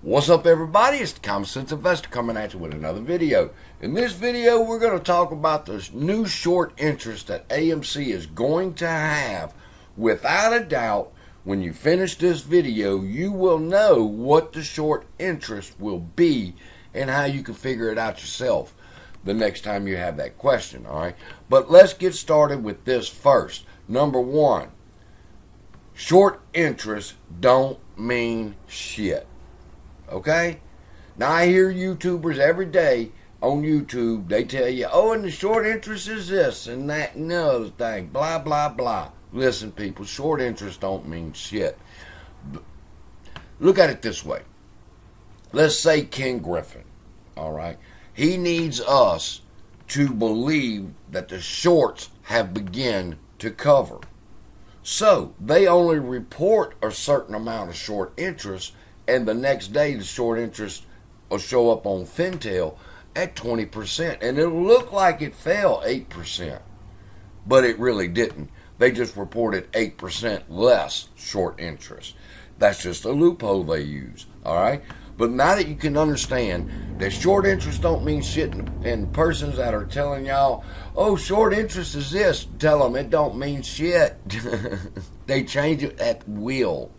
What's up, everybody? It's the Common Sense Investor coming at you with another video. In this video, we're going to talk about the new short interest that AMC is going to have. Without a doubt, when you finish this video, you will know what the short interest will be and how you can figure it out yourself the next time you have that question, all right? But let's get started with this first. Number one, short interest don't mean shit. Okay? Now I hear YouTubers every day on YouTube, they tell you, oh, and the short interest is this and that and the other thing, blah, blah, blah. Listen, people, short interest don't mean shit. Look at it this way. Let's say Ken Griffin, all right? He needs us to believe that the shorts have begun to cover. So they only report a certain amount of short interest, and the next day the short interest will show up on Fintel at 20%. And it'll look like it fell 8%. But it really didn't. They just reported 8% less short interest. That's just a loophole they use. Alright? But now that you can understand that short interest don't mean shit, and persons that are telling y'all, oh, short interest is this, tell them it don't mean shit. They change it at will.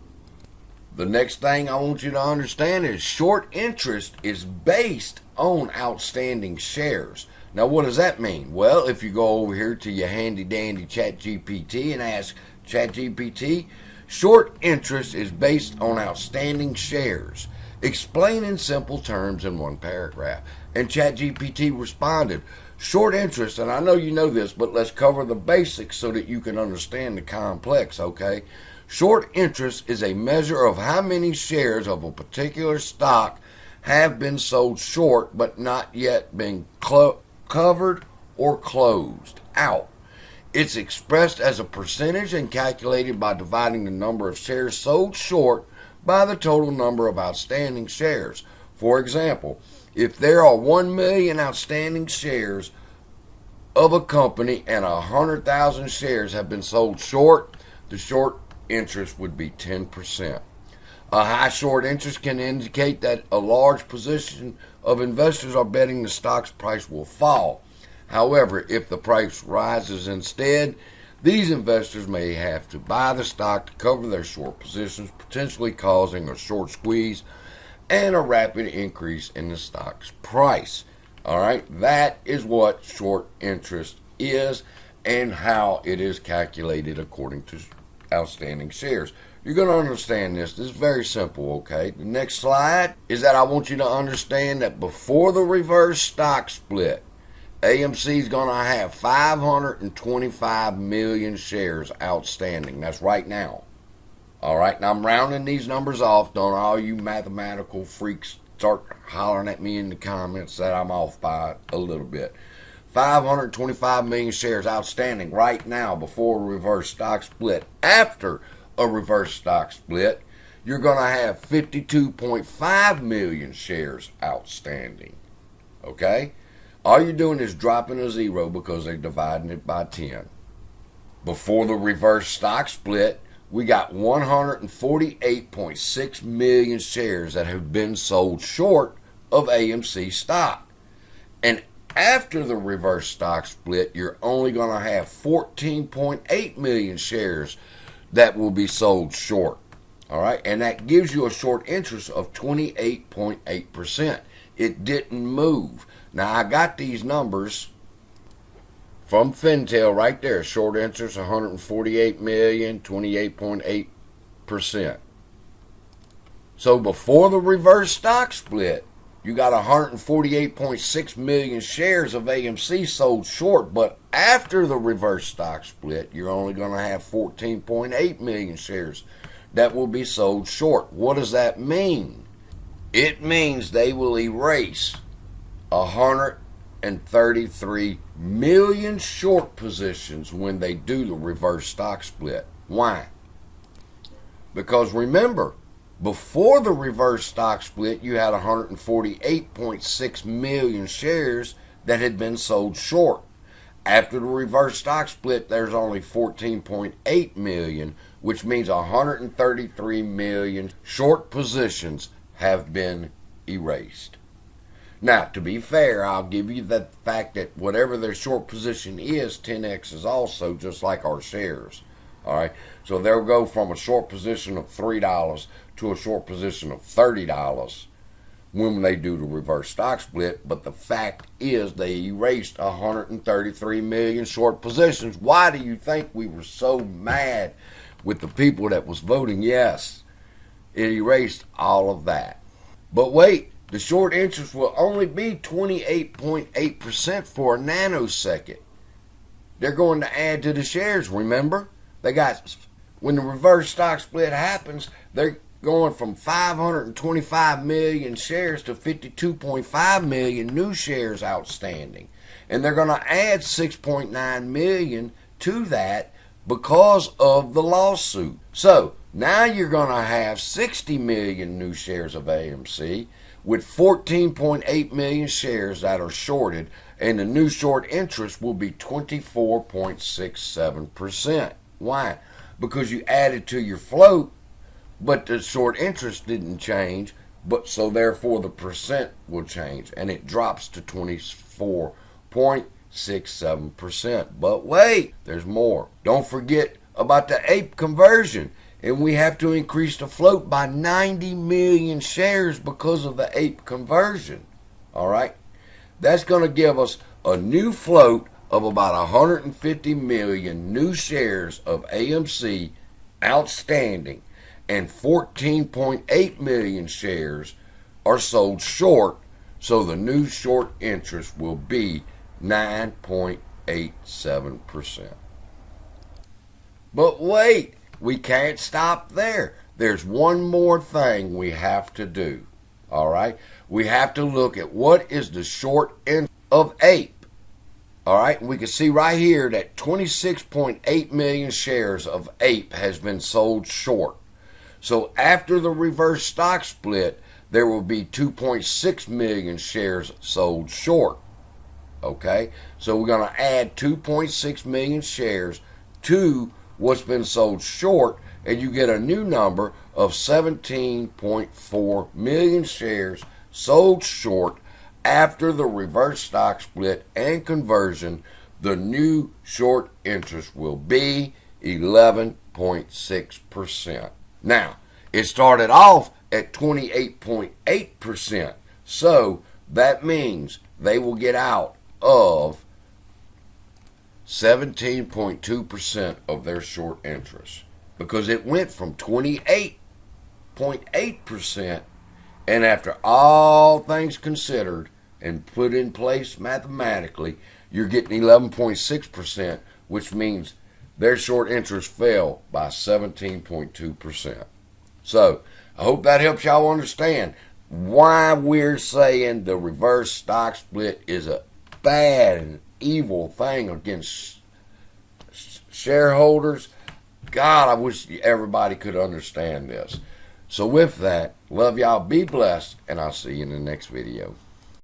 The next thing I want you to understand is short interest is based on outstanding shares. Now, what does that mean? Well, if you go over here to your handy-dandy ChatGPT and ask ChatGPT, short interest is based on outstanding shares. Explain in simple terms in one paragraph. And ChatGPT responded, short interest, and I know you know this, but let's cover the basics so that you can understand the complex, okay? Short interest is a measure of how many shares of a particular stock have been sold short but not yet been covered or closed out. It's expressed as a percentage and calculated by dividing the number of shares sold short by the total number of outstanding shares. For example, if there are 1 million outstanding shares of a company and 100,000 shares have been sold short, the short interest would be 10%. A high short interest can indicate that a large position of investors are betting the stock's price will fall. However, if the price rises instead, these investors may have to buy the stock to cover their short positions, potentially causing a short squeeze and a rapid increase in the stock's price. All right, that is what short interest is and how it is calculated according to outstanding shares. You're going to understand this. This is very simple, okay? The next slide is that I want you to understand that before the reverse stock split, AMC is going to have 525 million shares outstanding. That's right now. All right, now I'm rounding these numbers off. Don't all you mathematical freaks start hollering at me in the comments that I'm off by a little bit. 525 million shares outstanding right now before a reverse stock split. After a reverse stock split, you're going to have 52.5 million shares outstanding. Okay? All you're doing is dropping a zero because they're dividing it by 10. Before the reverse stock split, we got 148.6 million shares that have been sold short of AMC stock. And after the reverse stock split, you're only going to have 14.8 million shares that will be sold short. All right, and that gives you a short interest of 28.8%. It didn't move. Now, I got these numbers from Fintel right there. Short interest, 148 million, 28.8%. So before the reverse stock split, you got 148.6 million shares of AMC sold short, but after the reverse stock split, you're only going to have 14.8 million shares that will be sold short. What does that mean? It means they will erase 133 million short positions when they do the reverse stock split. Why? Because remember, before the reverse stock split, you had 148.6 million shares that had been sold short. After the reverse stock split, there's only 14.8 million, which means 133 million short positions have been erased. Now, to be fair, I'll give you the fact that whatever their short position is, 10x is also just like our shares. All right, so they'll go from a short position of $3 to a short position of $30 when they do the reverse stock split. But the fact is, they erased 133 million short positions. Why do you think we were so mad with the people that was voting yes? It erased all of that. But wait, the short interest will only be 28.8% for a nanosecond. They're going to add to the shares, remember? They got, when the reverse stock split happens, they're going from 525 million shares to 52.5 million new shares outstanding. And they're going to add 6.9 million to that because of the lawsuit. So now you're going to have 60 million new shares of AMC with 14.8 million shares that are shorted, and the new short interest will be 24.67%. Why? Because you added to your float, but the short interest didn't change, but so therefore the percent will change, and it drops to 24.67%. But wait, there's more. Don't forget about the ape conversion, and we have to increase the float by 90 million shares because of the ape conversion. All right? That's going to give us a new float of about 150 million new shares of AMC outstanding, and 14.8 million shares are sold short, so the new short interest will be 9.87%. But wait, we can't stop there. There's one more thing we have to do. All right? We have to look at what is the short interest of ape. All right, we can see right here that 26.8 million shares of ape has been sold short. So after the reverse stock split, there will be 2.6 million shares sold short. Okay, so we're going to add 2.6 million shares to what's been sold short, and you get a new number of 17.4 million shares sold short. After the reverse stock split and conversion, the new short interest will be 11.6%. Now, it started off at 28.8%, so that means they will get out of 17.2% of their short interest, because it went from 28.8%. And after all things considered and put in place mathematically, you're getting 11.6%, which means their short interest fell by 17.2%. So I hope that helps y'all understand why we're saying the reverse stock split is a bad and evil thing against shareholders. God, I wish everybody could understand this. So with that, love y'all, be blessed, and I'll see you in the next video.